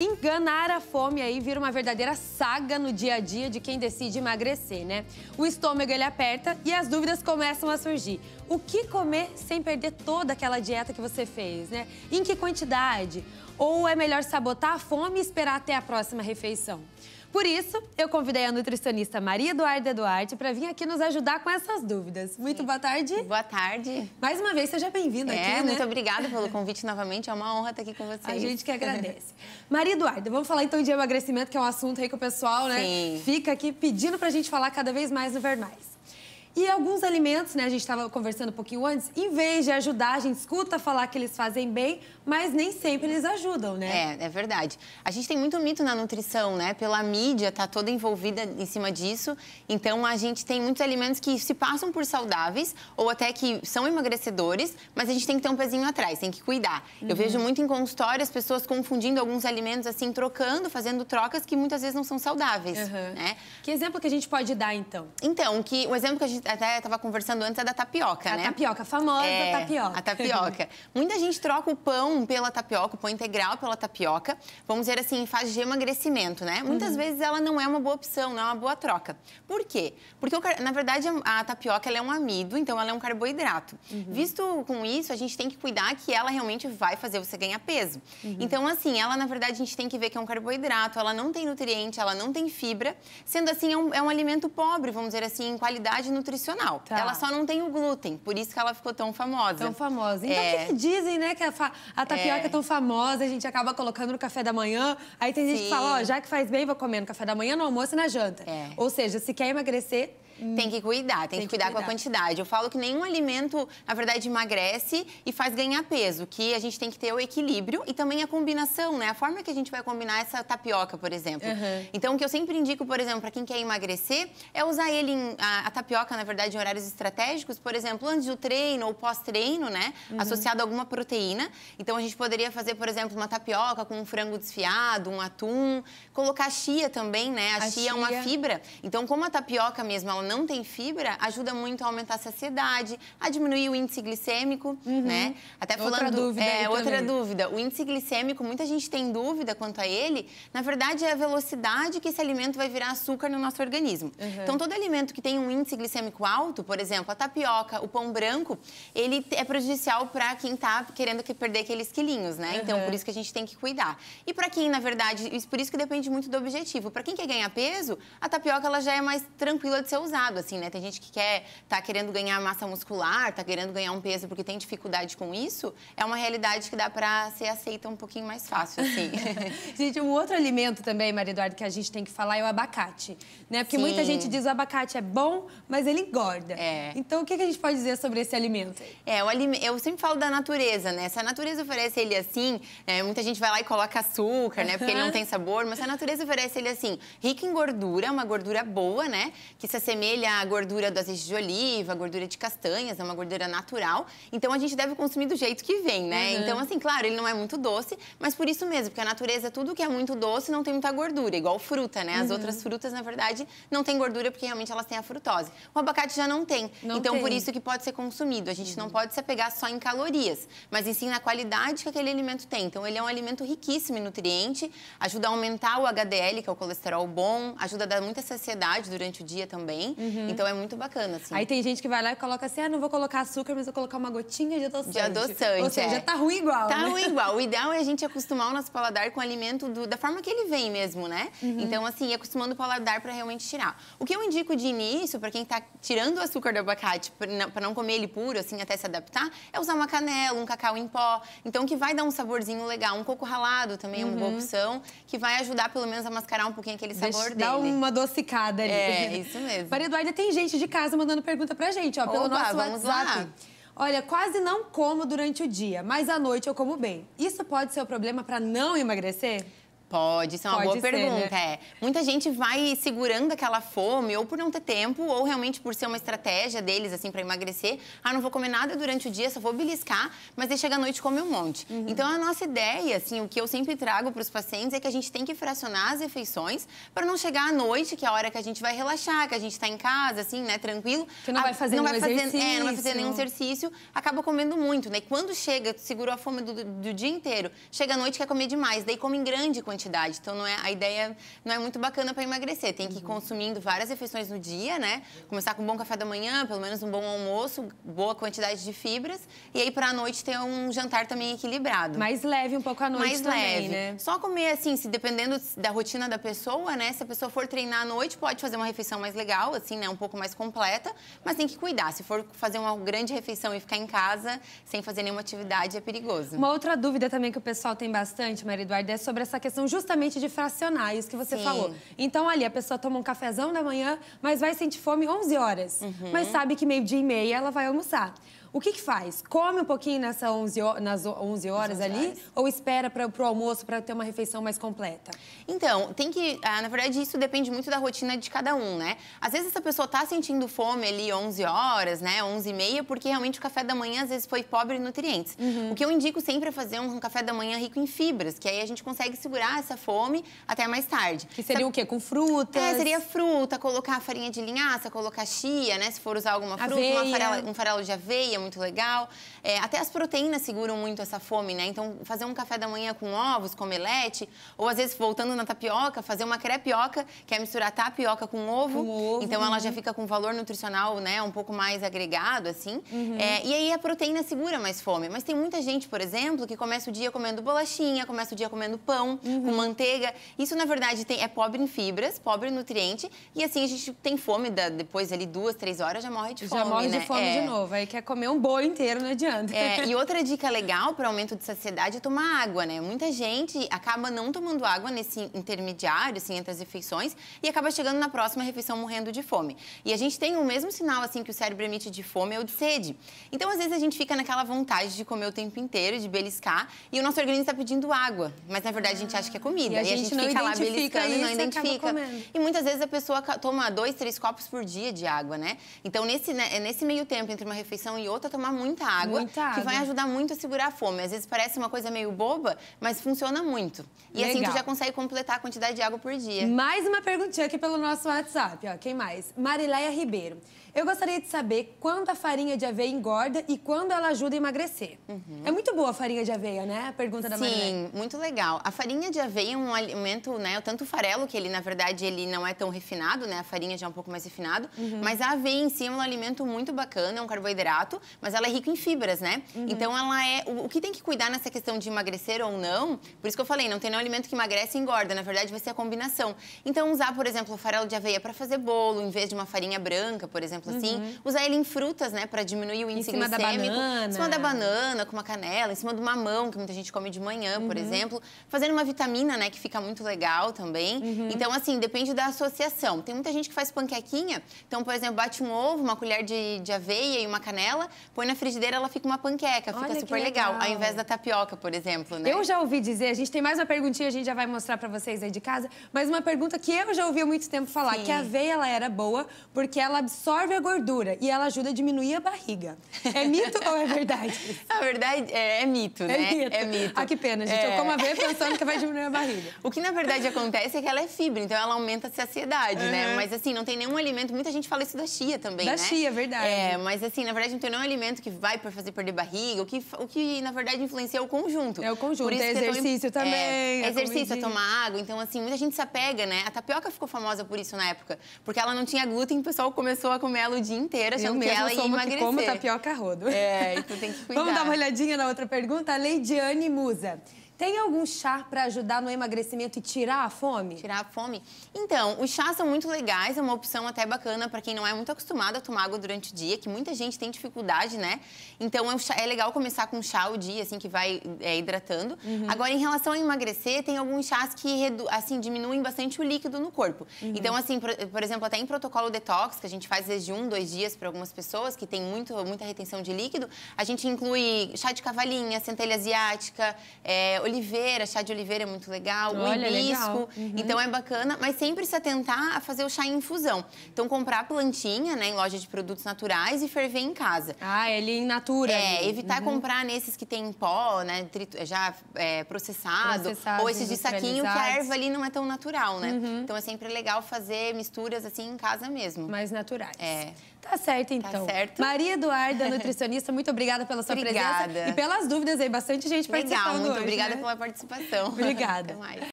Enganar a fome aí vira uma verdadeira saga no dia a dia de quem decide emagrecer, né? O estômago, ele aperta e as dúvidas começam a surgir. O que comer sem perder toda aquela dieta que você fez, né? Em que quantidade? Ou é melhor sabotar a fome e esperar até a próxima refeição? Por isso, eu convidei a nutricionista Maria Eduarda Duarte para vir aqui nos ajudar com essas dúvidas. Muito boa tarde. Boa tarde. Mais uma vez, seja bem-vinda aqui, né? Muito obrigada pelo convite novamente. É uma honra estar aqui com vocês. A gente que agradece. Maria Eduarda, vamos falar então de emagrecimento, que é um assunto aí que o pessoal, né, fica aqui pedindo pra gente falar cada vez mais no Ver Mais. E alguns alimentos, né, a gente estava conversando um pouquinho antes, em vez de ajudar, a gente escuta falar que eles fazem bem, mas nem sempre eles ajudam, né? É verdade. A gente tem muito mito na nutrição, né? Pela mídia, tá toda envolvida em cima disso. Então, a gente tem muitos alimentos que se passam por saudáveis ou até que são emagrecedores, mas a gente tem que ter um pezinho atrás, tem que cuidar. Eu vejo muito em consultório as pessoas confundindo alguns alimentos, assim, trocando, fazendo trocas que muitas vezes não são saudáveis, né? Que exemplo que a gente pode dar, então? Então, o exemplo que a gente até estava conversando antes é da tapioca, né? A tapioca, a famosa tapioca. A tapioca. Muita gente troca o pão pela tapioca, o pão integral pela tapioca, vamos dizer assim, em fase de emagrecimento, né? Muitas vezes ela não é uma boa opção, não é uma boa troca. Por quê? Porque, na verdade, a tapioca ela é um amido, então ela é um carboidrato. Visto com isso, a gente tem que cuidar que ela realmente vai fazer você ganhar peso. Então, assim, ela, na verdade, a gente tem que ver que é um carboidrato, ela não tem nutriente, ela não tem fibra. Sendo assim, é um alimento pobre, vamos dizer assim, em qualidade nutricional. Ela só não tem o glúten, por isso que ela ficou tão famosa. Tão famosa. Então, o que dizem, né, que a tapioca é tão famosa, a gente acaba colocando no café da manhã, aí tem gente que fala, ó, já que faz bem, vou comer no café da manhã, no almoço e na janta. Ou seja, se quer emagrecer... Tem que cuidar, tem que cuidar com a quantidade. Eu falo que nenhum alimento, na verdade, emagrece e faz ganhar peso, que a gente tem que ter o equilíbrio e também a combinação, né? A forma que a gente vai combinar essa tapioca, por exemplo. Então, o que eu sempre indico, por exemplo, para quem quer emagrecer, é usar ele a tapioca, na verdade, em horários estratégicos, por exemplo, antes do treino ou pós-treino, né? Associado a alguma proteína. Então, a gente poderia fazer, por exemplo, uma tapioca com um frango desfiado, um atum, colocar chia também, né? A chia é uma fibra. Então, como a tapioca mesmo, ela não tem fibra, ajuda muito a aumentar a saciedade, a diminuir o índice glicêmico, né? Até falando... Outra dúvida. O índice glicêmico, muita gente tem dúvida quanto a ele. Na verdade, é a velocidade que esse alimento vai virar açúcar no nosso organismo. Então, todo alimento que tem um índice glicêmico alto, por exemplo, a tapioca, o pão branco, ele é prejudicial para quem tá querendo perder aqueles quilinhos, né? Então, por isso que a gente tem que cuidar. E para quem, na verdade, por isso que depende muito do objetivo. Para quem quer ganhar peso, a tapioca, ela já é mais tranquila de ser usada. Assim, né? Tem gente que tá querendo ganhar massa muscular, tá querendo ganhar um peso porque tem dificuldade com isso. É uma realidade que dá pra ser aceita um pouquinho mais fácil, assim. Gente, um outro alimento também, Maria Eduarda, que a gente tem que falar é o abacate, né? Porque muita gente diz que o abacate é bom, mas ele engorda. Então, o que a gente pode dizer sobre esse alimento? Eu sempre falo da natureza, né? Se a natureza oferece ele assim, muita gente vai lá e coloca açúcar, né? Porque ele não tem sabor, mas se a natureza oferece ele assim, rico em gordura, uma gordura boa, né? Que se assemelha a gordura do azeite de oliva, a gordura de castanhas, é uma gordura natural. Então, a gente deve consumir do jeito que vem, né? Então, assim, claro, ele não é muito doce, mas por isso mesmo, porque a natureza, tudo que é muito doce não tem muita gordura, igual fruta, né? As outras frutas, na verdade, não tem gordura porque realmente elas têm a frutose. O abacate já não tem. Por isso que pode ser consumido. A gente não pode se apegar só em calorias, mas em sim na qualidade que aquele alimento tem. Então, ele é um alimento riquíssimo em nutriente, ajuda a aumentar o HDL, que é o colesterol bom, ajuda a dar muita saciedade durante o dia também. Então, é muito bacana, assim. Aí tem gente que vai lá e coloca assim, não vou colocar açúcar, mas vou colocar uma gotinha de adoçante. De adoçante, Ou seja, tá ruim igual, Tá né? ruim igual. O ideal é a gente acostumar o nosso paladar com o alimento da forma que ele vem mesmo, né? Então, assim, acostumando o paladar pra realmente tirar. O que eu indico de início, pra quem tá tirando o açúcar do abacate, pra não comer ele puro, assim, até se adaptar, é usar uma canela, um cacau em pó. Então, que vai dar um saborzinho legal. Um coco ralado também é uma boa opção, que vai ajudar, pelo menos, a mascarar um pouquinho aquele sabor dele. Dá uma adocicada ali. Isso mesmo. Maria Eduarda, tem gente de casa mandando pergunta pra gente, ó, pelo nosso WhatsApp. Lá. Olha, quase não como durante o dia, mas à noite eu como bem. Isso pode ser o problema pra não emagrecer? Pode, isso é uma boa pergunta, né? Muita gente vai segurando aquela fome, ou por não ter tempo, ou realmente por ser uma estratégia deles, assim, pra emagrecer. Ah, não vou comer nada durante o dia, só vou beliscar, mas aí chega à noite e come um monte. Então, a nossa ideia, assim, o que eu sempre trago pros pacientes é que a gente tem que fracionar as refeições para não chegar à noite, que é a hora que a gente vai relaxar, que a gente tá em casa, assim, né, tranquilo. Que não vai fazer nenhum exercício. Não vai fazer nenhum exercício, acaba comendo muito, né? E quando chega, segurou a fome do dia inteiro, chega à noite, quer comer demais, daí come em grande quantidade. quantidade. Então, a ideia não é muito bacana para emagrecer. Tem que ir consumindo várias refeições no dia, né? Começar com um bom café da manhã, pelo menos um bom almoço, boa quantidade de fibras. E aí, para a noite, ter um jantar também equilibrado. Mais leve um pouco à noite mais também, leve, né? Só comer assim, se dependendo da rotina da pessoa, né? Se a pessoa for treinar à noite, pode fazer uma refeição mais legal, assim, né? Um pouco mais completa, mas tem que cuidar. Se for fazer uma grande refeição e ficar em casa sem fazer nenhuma atividade, é perigoso. Uma outra dúvida também que o pessoal tem bastante, Maria Eduarda, é sobre essa questão justamente de fracionar, isso que você falou. Então, ali, a pessoa toma um cafezão da manhã, mas vai sentir fome 11 horas. Mas sabe que meio-dia e meia ela vai almoçar. O que faz? Come um pouquinho nas 11 horas ali ou espera para o almoço para ter uma refeição mais completa? Então, tem que... na verdade, isso depende muito da rotina de cada um, né? Às vezes, essa pessoa tá sentindo fome ali 11 horas, né? 11h30, porque realmente o café da manhã, às vezes, foi pobre em nutrientes. O que eu indico sempre é fazer um café da manhã rico em fibras, que aí a gente consegue segurar essa fome até mais tarde. Que seria o quê? Com frutas? Seria fruta, colocar farinha de linhaça, colocar chia, né? Se for usar alguma fruta, um farelo de aveia, muito legal. Até as proteínas seguram muito essa fome, né? Então, fazer um café da manhã com ovos, com omelete, ou às vezes, voltando na tapioca, fazer uma crepioca, que é misturar tapioca com ovo. Então, ela já fica com valor nutricional, né? Um pouco mais agregado, assim. E aí, a proteína segura mais fome. Mas tem muita gente, por exemplo, que começa o dia comendo bolachinha, começa o dia comendo pão, com manteiga. Isso, na verdade, é pobre em fibras, pobre em nutriente. E assim, a gente tem fome, depois ali 2, 3 horas, já morre de fome, já morre né? de fome de novo. Aí quer comer um bolo inteiro, não adianta. E outra dica legal para aumento de saciedade é tomar água, né? Muita gente acaba não tomando água nesse intermediário, assim, entre as refeições e acaba chegando na próxima refeição morrendo de fome. E a gente tem o mesmo sinal, assim, que o cérebro emite de fome, é o de sede. Então, às vezes, a gente fica naquela vontade de comer o tempo inteiro, de beliscar, e o nosso organismo está pedindo água. Mas, na verdade, a gente acha que é comida. E a gente fica lá beliscando e não identifica. E muitas vezes a pessoa toma 2, 3 copos por dia de água, né? Então, nesse meio tempo, entre uma refeição e outra, tomar muita água, que vai ajudar muito a segurar a fome. Às vezes parece uma coisa meio boba, mas funciona muito. E assim tu já consegue completar a quantidade de água por dia. Mais uma perguntinha aqui pelo nosso WhatsApp, ó. Quem mais? Marileia Ribeiro. Eu gostaria de saber quando a farinha de aveia engorda e quando ela ajuda a emagrecer. É muito boa a farinha de aveia, né? A pergunta da Marileia. Sim, muito legal. A farinha de aveia é um alimento, né? Tanto o farelo, que ele, na verdade, ele não é tão refinado, né? A farinha já é um pouco mais refinado. Mas a aveia em si é um alimento muito bacana, é um carboidrato, mas ela é rica em fibras, né? Então, ela é... O que tem que cuidar nessa questão de emagrecer ou não, por isso que eu falei, não tem nenhum alimento que emagrece e engorda. Na verdade, vai ser a combinação. Então, usar, por exemplo, o farelo de aveia para fazer bolo, em vez de uma farinha branca, por exemplo, assim. Usar ele em frutas, né? Para diminuir o índice glicêmico. Em cima da banana, com uma canela, em cima do mamão, que muita gente come de manhã, por exemplo. Fazendo uma vitamina, né? Que fica muito legal também. Então, assim, depende da associação. Tem muita gente que faz panquequinha. Então, por exemplo, bate um ovo, uma colher de aveia e uma canela, põe na frigideira, ela fica uma panqueca. Fica super legal. Ao invés da tapioca, por exemplo, né? Eu já ouvi dizer, a gente tem mais uma perguntinha, a gente já vai mostrar pra vocês aí de casa, mas uma pergunta que eu já ouvi há muito tempo falar, que a aveia, ela era boa porque ela absorve a gordura e ela ajuda a diminuir a barriga. É mito ou é verdade? Na verdade, é mito, né? É mito. Ah, que pena, gente. Eu como aveia pensando que vai diminuir a barriga. O que, na verdade, acontece é que ela é fibra, então ela aumenta a saciedade, né? Mas, assim, não tem nenhum alimento... Muita gente fala isso da chia também, né? Da chia, verdade. Mas, assim, na verdade, não tem nenhum alimento que vai fazer perder barriga. O que, na verdade, influencia é o conjunto. É o conjunto, é exercício também. Exercício, é tomar água. Então, assim, muita gente se apega, né? A tapioca ficou famosa por isso na época. Porque ela não tinha glúten, o pessoal começou a comer ela o dia inteiro, achando que ela ia emagrecer. Como tapioca a rodo. Então tem que cuidar. Vamos dar uma olhadinha na outra pergunta? A Leidiane Musa. Tem algum chá para ajudar no emagrecimento e tirar a fome? Tirar a fome? Então, os chás são muito legais, é uma opção até bacana para quem não é muito acostumado a tomar água durante o dia, que muita gente tem dificuldade, né? Então, é legal começar com chá o dia, assim, que vai hidratando. Agora, em relação a emagrecer, tem alguns chás que, assim, diminuem bastante o líquido no corpo. Então, assim, por exemplo, até em protocolo detox, que a gente faz desde 1, 2 dias para algumas pessoas que tem muita retenção de líquido, a gente inclui chá de cavalinha, centelha asiática, oliveira, chá de oliveira é muito legal, o hibisco, então é bacana, mas sempre se atentar a fazer o chá em infusão. Então, comprar plantinha, né, em loja de produtos naturais e ferver em casa. Ah, ele in natura. Evitar comprar nesses que tem pó, né, já processado, ou esses de saquinho, que a erva ali não é tão natural, né? Então, é sempre legal fazer misturas assim em casa mesmo. Mais naturais. Tá certo, então. Tá certo. Maria Eduarda, nutricionista, muito obrigada pela sua presença e pelas dúvidas aí. Bastante gente participando muito hoje, obrigada né? pela participação. Obrigada. Até mais.